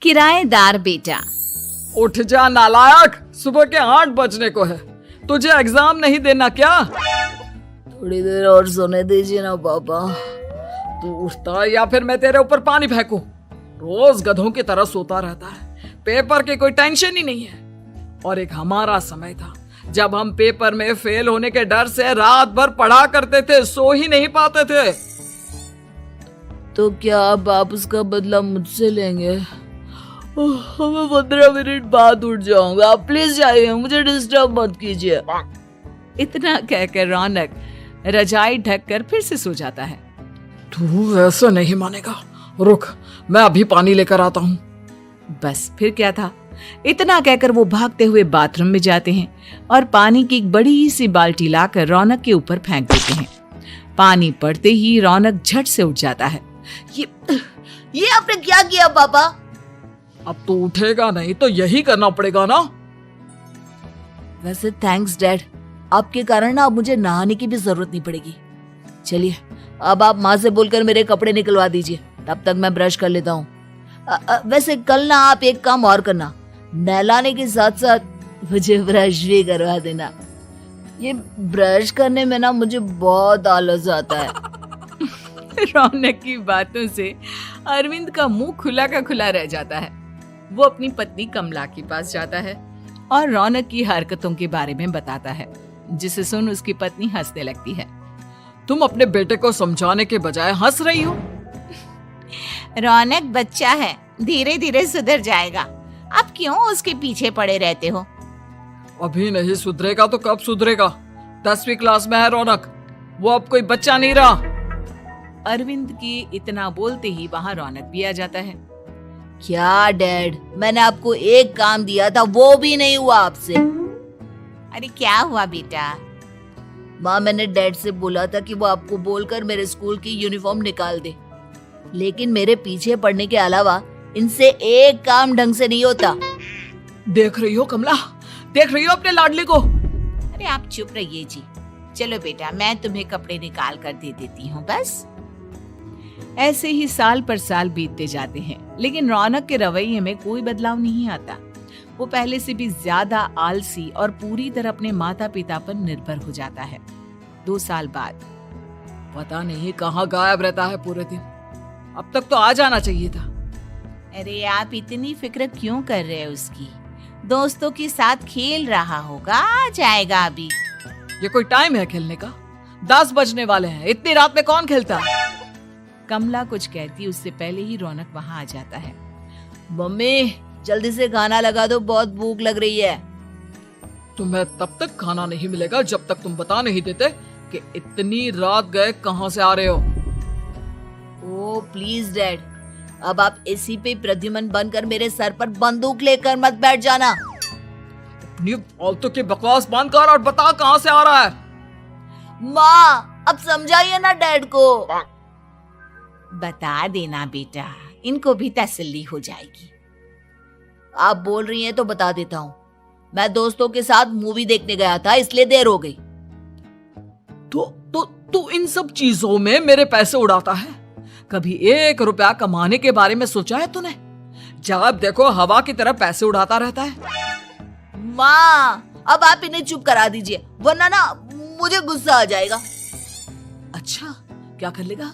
किराएदार बेटा। उठ जा नालायक, सुबह के 8 बजने को है। तुझे एग्जाम नहीं देना क्या? थोड़ी देर और सोने दीजिए ना पापा। तू उठता या फिर मैं तेरे ऊपर पानी फेंकूं? रोज गधों की तरह सोता रहता है, पेपर की कोई टेंशन ही नहीं है। और एक हमारा समय था जब हम पेपर में फेल होने के डर से रात भर पढ़ा करते थे, सो ही नहीं पाते थे। तो क्या अब आप उसका बदला मुझसे लेंगे? मैं 15 मिनट बाद उठ जाऊंगा, आप प्लीज जाइए, मुझे डिस्टर्ब मत कीजिए। इतना कहकर रौनक रजाई ढककर फिर से सो जाता है। तू ऐसा नहीं मानेगा, रुक मैं अभी पानी लेकर आता हूँ। बस फिर क्या था, इतना कहकर वो भागते हुए बाथरूम में जाते हैं और पानी की एक बड़ी सी बाल्टी लाकर रौनक के ऊपर फेंक देते हैं। पानी पड़ते ही रौनक झट से उठ जाता है। ये आपने क्या किया पापा? अब तो उठेगा नहीं तो यही करना पड़ेगा ना। वैसे थैंक्स डैड, आपके कारण ना अब मुझे नहाने की भी जरूरत नहीं पड़ेगी। चलिए अब आप माँ से बोलकर मेरे कपड़े निकलवा दीजिए, तब तक मैं ब्रश कर लेता हूँ। वैसे कल ना आप एक काम और करना, नहलाने के साथ साथ मुझे ब्रश भी करवा देना। ये ब्रश करने में ना मुझे बहुत आलस आता है। रौनक की बातों से अरविंद का मुंह खुला का खुला रह जाता है। वो अपनी पत्नी कमला के पास जाता है और रौनक की हरकतों के बारे में बताता है, जिसे सुन उसकी पत्नी हंसने लगती है। तुम अपने बेटे को समझाने के बजाय हंस रही हो। रौनक बच्चा है, धीरे धीरे सुधर जाएगा, आप क्यों उसके पीछे पड़े रहते हो? अभी नहीं सुधरेगा तो कब सुधरेगा? 10वीं क्लास में है रौनक, वो अब कोई बच्चा नहीं रहा। अरविंद की इतना बोलते ही वहाँ रौनक भी आ जाता है। क्या डैड, मैंने आपको एक काम दिया था, वो भी नहीं हुआ आपसे। अरे क्या हुआ बेटा? माँ, मैंने डैड से बोला था कि वो आपको बोलकर मेरे स्कूल की यूनिफॉर्म निकाल दे, लेकिन मेरे पीछे पड़ने के अलावा इनसे एक काम ढंग से नहीं होता। देख रही हो कमला, देख रही हो अपने लाडले को? अरे आप चुप रहिए जी। चलो बेटा, मैं तुम्हें कपड़े निकाल कर दे देती हूँ बस। ऐसे ही साल पर साल बीतते जाते हैं, लेकिन रौनक के रवैये में कोई बदलाव नहीं आता। वो पहले से भी ज्यादा आलसी और पूरी तरह अपने माता पिता पर निर्भर हो जाता है। 2 साल बाद पता नहीं कहाँ गायब रहता है पूरे दिन, अब तक तो आ जाना चाहिए था। अरे आप इतनी फिक्र क्यों कर रहे हैं उसकी? दोस्तों के साथ खेल रहा होगा, आ जाएगा अभी। ये कोई टाइम है खेलने का? 10 बजने वाले हैं, इतनी रात में कौन खेलता है? कमला कुछ कहती उससे पहले ही रौनक वहाँ आ जाता है। मम्मी जल्दी से खाना लगा दो, बहुत भूख लग रही है। तुम्हें तब तक खाना नहीं मिलेगा जब तक तुम बता नहीं देते कि इतनी रात गए कहाँ से आ रहे हो। ओह प्लीज डैड, अब आप एसी पे प्रद्युमन बनकर मेरे सर पर बंदूक लेकर मत बैठ जाना। अपनी फालतू की बकवास बंद कर और बता कहाँ से आ रहा है। माँ अब समझाइए ना डैड को। बता देना बेटा, इनको भी तसल्ली हो जाएगी। आप बोल रही हैं तो बता देता हूँ, मैं दोस्तों के साथ मूवी देखने गया था, इसलिए देर हो गई। तो इन सब चीजों में मेरे पैसे उड़ाता है। कभी 1 रुपया कमाने के बारे में सोचा है तूने? जब देखो हवा की तरह पैसे उड़ाता रहता है। माँ अब आप इन्हें चुप करा दीजिए, वरना ना मुझे गुस्सा आ जाएगा। अच्छा क्या कर लेगा?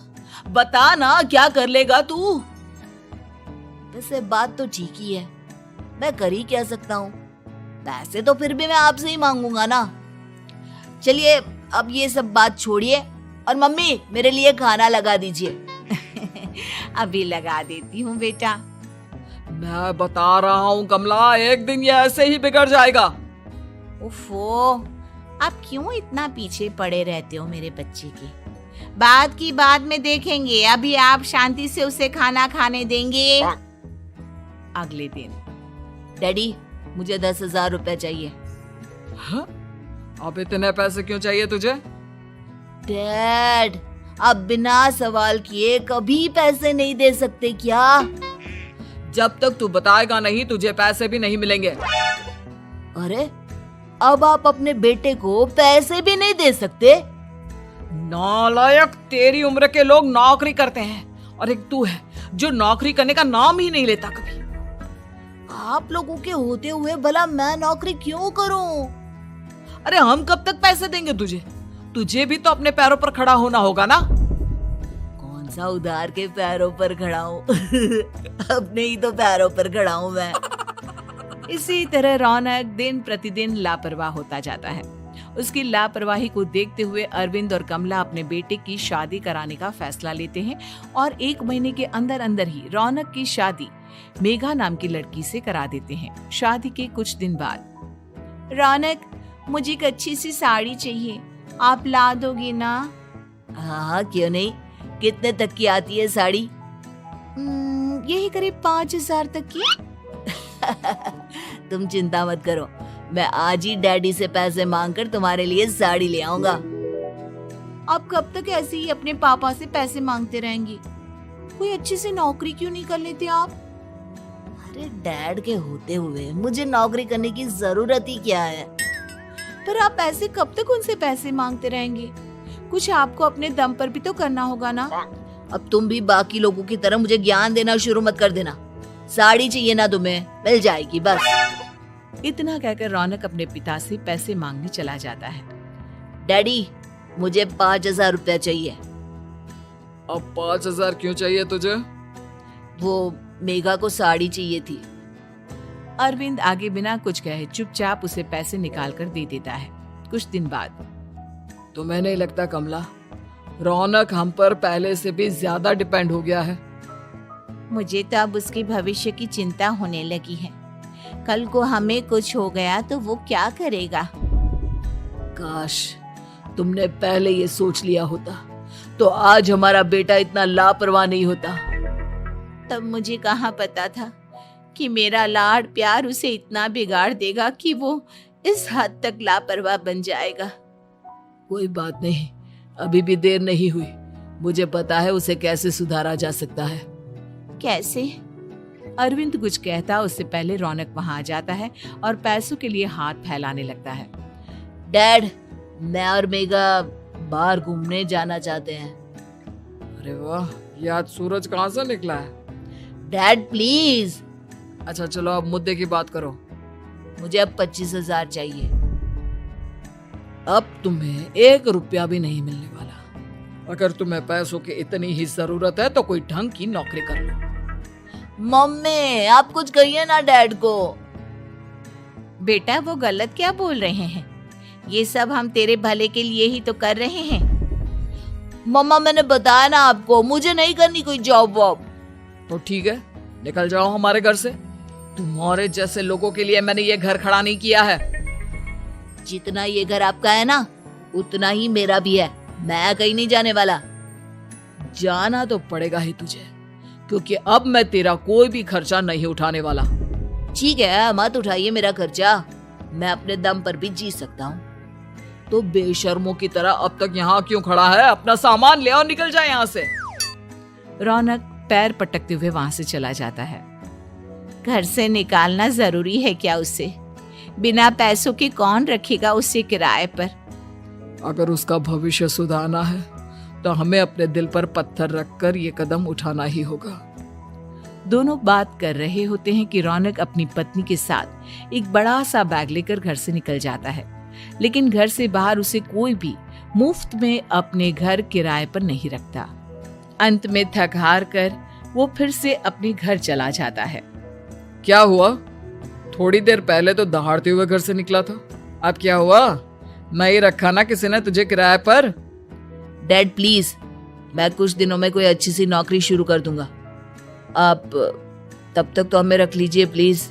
बता ना क्या कर लेगा तू? वैसे बात तो ठीक ही है, मैं कर ही क्या सकता हूँ। पैसे तो फिर भी मैं आपसे ही मांगूंगा ना। चलिए अब ये सब बात छोड़िए और मम्मी मेरे लिए खाना लगा दीजिए। अभी लगा देती हूँ बेटा। मैं बता रहा हूँ कमला, एक दिन ये ऐसे ही बिगड़ जाएगा। उफ़ो, आप क्यों इतना पीछे पड़े रहते हो मेरे बच्चे के? बात की बाद में देखेंगे, अभी आप शांति से उसे खाना खाने देंगे। अगले दिन डैडी मुझे 10,000 रुपए चाहिए। हाँ? अब इतने पैसे क्यों चाहिए तुझे? डैड आप बिना सवाल किए कभी पैसे नहीं दे सकते क्या? जब तक तू बताएगा नहीं तुझे पैसे भी नहीं मिलेंगे। अरे अब आप अपने बेटे को पैसे भी नहीं दे सकते? नालायक, तेरी उम्र के लोग नौकरी करते हैं और एक तू है जो नौकरी करने का नाम ही नहीं लेता कभी। आप लोगों के होते हुए भला मैं नौकरी क्यों करूं? अरे हम कब तक पैसे देंगे तुझे? तुझे भी तो अपने पैरों पर खड़ा होना होगा ना। कौन सा उधार के पैरों पर खड़ा हूँ? अपने ही तो पैरों पर खड़ा हूँ मैं। इसी तरह रौनक दिन प्रतिदिन लापरवाह होता जाता है। उसकी लापरवाही को देखते हुए अरविंद और कमला अपने बेटे की शादी कराने का फैसला लेते हैं और 1 महीने के अंदर अंदर ही रौनक की शादी मेघा नाम की लड़की से करा देते हैं। शादी के कुछ दिन बाद, रौनक, मुझे एक अच्छी सी साड़ी चाहिए, आप ला दोगे ना? हाँ, क्यों नहीं। कितने तक की आती है साड़ी? यही करीब 5,000 तक की। तुम चिंता मत करो, मैं आज ही डैडी से पैसे मांगकर तुम्हारे लिए साड़ी ले आऊंगा। आप कब तक ऐसे ही अपने पापा से पैसे मांगते रहेंगी? कोई अच्छी सी नौकरी क्यों नहीं कर लेते आप? अरे डैड के होते हुए मुझे नौकरी करने की जरूरत ही क्या है? पर आप ऐसे कब तक उनसे पैसे मांगते रहेंगे? कुछ आपको अपने दम पर भी तो करना होगा ना। अब तुम भी बाकी लोगों की तरह मुझे ज्ञान देना शुरू मत कर देना। साड़ी चाहिए ना तुम्हें, मिल जाएगी बस। इतना कहकर रौनक अपने पिता से पैसे मांगने चला जाता है। डैडी, मुझे 5,000 रुपया चाहिए। अब 5,000 क्यों चाहिए तुझे? वो मेघा को साड़ी चाहिए थी। अरविंद आगे बिना कुछ कहे चुपचाप उसे पैसे निकाल कर दे देता है। कुछ दिन बाद, तुम्हें नहीं लगता कमला, रौनक हम पर पहले से भी ज्यादा डिपेंड हो गया है? मुझे तो अब उसके भविष्य की चिंता होने लगी है। कल को हमें कुछ हो गया तो वो क्या करेगा? काश तुमने पहले ये सोच लिया होता तो आज हमारा बेटा इतना लापरवाह नहीं होता। तब मुझे कहाँ पता था कि मेरा लाड प्यार उसे इतना बिगाड़ देगा कि वो इस हद तक लापरवाह बन जाएगा। कोई बात नहीं, अभी भी देर नहीं हुई। मुझे पता है उसे कैसे सुधारा जा सकता है। कैसे? अरविंद कुछ कहता उससे पहले रौनक वहां आ जाता है और पैसों के लिए हाथ फैलाने लगता है। डैड, मैं और मेघा बाहर घूमने जाना चाहते हैं। अरे वाह, ये आज सूरज कहाँ से निकला है? Dad please. अच्छा चलो अब मुद्दे की बात करो। मुझे अब 25,000 चाहिए। अब तुम्हें 1 रुपया भी नहीं मिलने वाला। अगर तुम्हें पैसों की इतनी ही जरूरत है तो कोई ढंग की नौकरी कर लो। मम्मी, आप कुछ कहिए ना डैड को। बेटा, वो गलत क्या बोल रहे हैं? ये सब हम तेरे भले के लिए ही तो कर रहे हैं। मम्मा, मैंने बताया ना आपको, मुझे नहीं करनी कोई जॉब वॉब। तो ठीक है, निकल जाओ हमारे घर से। तुम्हारे जैसे लोगों के लिए मैंने ये घर खड़ा नहीं किया है। जितना ये घर आपका है ना, उतना ही मेरा भी है। मैं कहीं नहीं जाने वाला। जाना तो पड़ेगा ही तुझे, क्योंकि अब मैं तेरा कोई भी खर्चा नहीं उठाने वाला। ठीक है, मत उठाइए मेरा खर्चा, मैं अपने दम पर भी जी सकता हूँ। तो बेशर्मों की तरह अब तक यहाँ क्यों खड़ा है? अपना सामान ले और निकल जाए यहाँ से। रौनक पैर पटकते हुए वहां से चला जाता है। घर से निकालना जरूरी है क्या उसे? बिना पैसों के कौन रखेगा उसे किराए पर? अगर उसका भविष्य सुधारना है तो हमें अपने दिल पर पत्थर रखकर ये कदम उठाना ही होगा। दोनों बात कर रहे होते हैं कि रौनक अपनी पत्नी के साथ एक बड़ा सा बैग लेकर घर से निकल जाता है, लेकिन घर से बाहर उसे कोई भी मुफ्त में अपने घर किराए पर नहीं रखता। अंत में थक हार कर वो फिर से अपने घर चला जाता है। क्या हुआ? थोड़ी देर पहले तो दहाड़ते हुए घर से निकला था, अब क्या हुआ? नहीं रखा ना किसी ने तुझे किराए पर? डैड प्लीज, मैं कुछ दिनों में कोई अच्छी सी नौकरी शुरू कर दूंगा। आप तब तक तो हमें रख लीजिए प्लीज।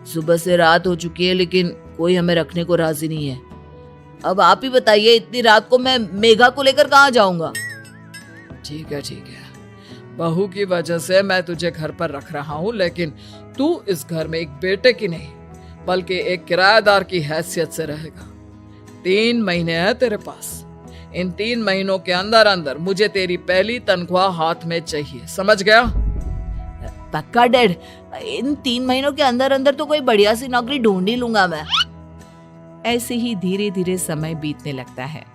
सुबह से रात हो चुकी है लेकिन कोई हमें रखने को राजी नहीं है। अब आप ही बताइए, इतनी रात को मैं मेघा को लेकर कहाँ जाऊंगा? ठीक है, बहू की वजह से मैं तुझे घर पर रख रहा हूँ, लेकिन तू इस घर में एक बेटे की नहीं बल्कि एक किराएदार की हैसियत से रहेगा। 3 महीने हैं तेरे पास। इन 3 महीनों के अंदर अंदर मुझे तेरी पहली तनख्वाह हाथ में चाहिए, समझ गया? पक्का डैड, इन 3 महीनों के अंदर अंदर तो कोई बढ़िया सी नौकरी ढूंढ ही लूंगा मैं। ऐसे ही धीरे धीरे समय बीतने लगता है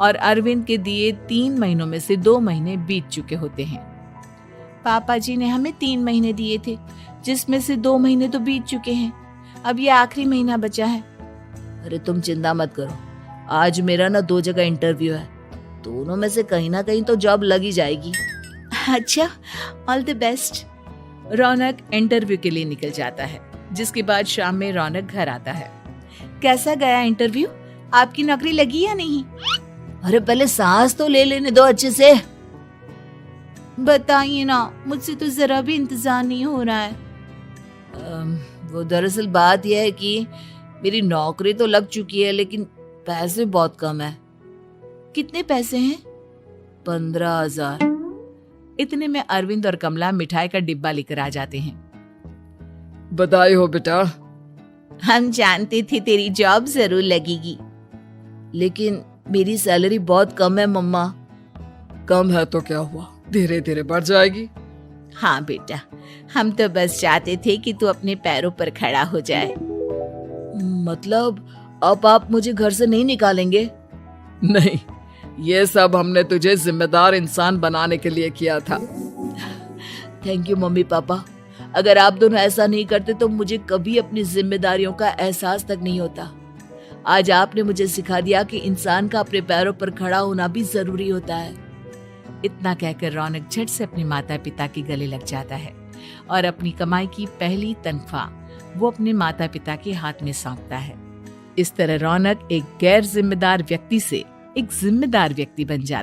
और अरविंद के दिए 3 महीनों में से 2 महीने बीत चुके होते हैं। पापा जी ने हमें 3 महीने दिए थे, जिसमें से 2 महीने तो बीत चुके हैं। अब ये आखिरी महीना बचा है। अरे तुम चिंता मत करो, आज मेरा ना 2 जगह इंटरव्यू है, दोनों में से कहीं ना कहीं तो जॉब लगी जाएगी। अच्छा, all the best. Raunak interview के लिए निकल जाता है, जिसके बाद शाम में रौनक घर आता है। कैसा गया इंटरव्यू? आपकी नौकरी लगी या नहीं? अरे पहले सांस तो ले लेने दो अच्छे से। बताइए ना, मुझसे तो जरा भी इंतजार नहीं हो रहा है। वो दरअसल बात यह है कि मेरी नौकरी तो लग चुकी है, लेकिन पैसे बहुत कम है। कितने पैसे हैं? 15,000। इतने में अरविंद और कमला मिठाई का डिब्बा लेकर आ जाते हैं। बधाई हो बेटा। हम जानते थे तेरी जॉब जरूर लगेगी। लेकिन मेरी सैलरी बहुत कम है मम्मा। कम है तो क्या हुआ, धीरे धीरे बढ़ जाएगी। हाँ बेटा, हम तो बस चाहते थे कि तू अपने पैरों पर खड़ा हो जाए। मतलब अब आप मुझे घर से नहीं निकालेंगे? नहीं, ये सब हमने तुझे जिम्मेदार इंसान बनाने के लिए किया था। Thank you mummy papa. अगर आप दोनों ऐसा नहीं करते तो मुझे कभी अपनी जिम्मेदारियों का एहसास तक नहीं होता। आज आपने मुझे सिखा दिया कि इंसान का अपने पैरों पर खड़ा होना भी जरूरी होता है। इतना कहकर रौनक झट से अपने माता पिता के गले लग जाता है और अपनी कमाई की पहली तनख्वाह वो अपने माता पिता के हाथ में सौंपता है। इस तरह रौनक एक गैर जिम्मेदार व्यक्ति से एक जिम्मेदार व्यक्ति बन जाता है।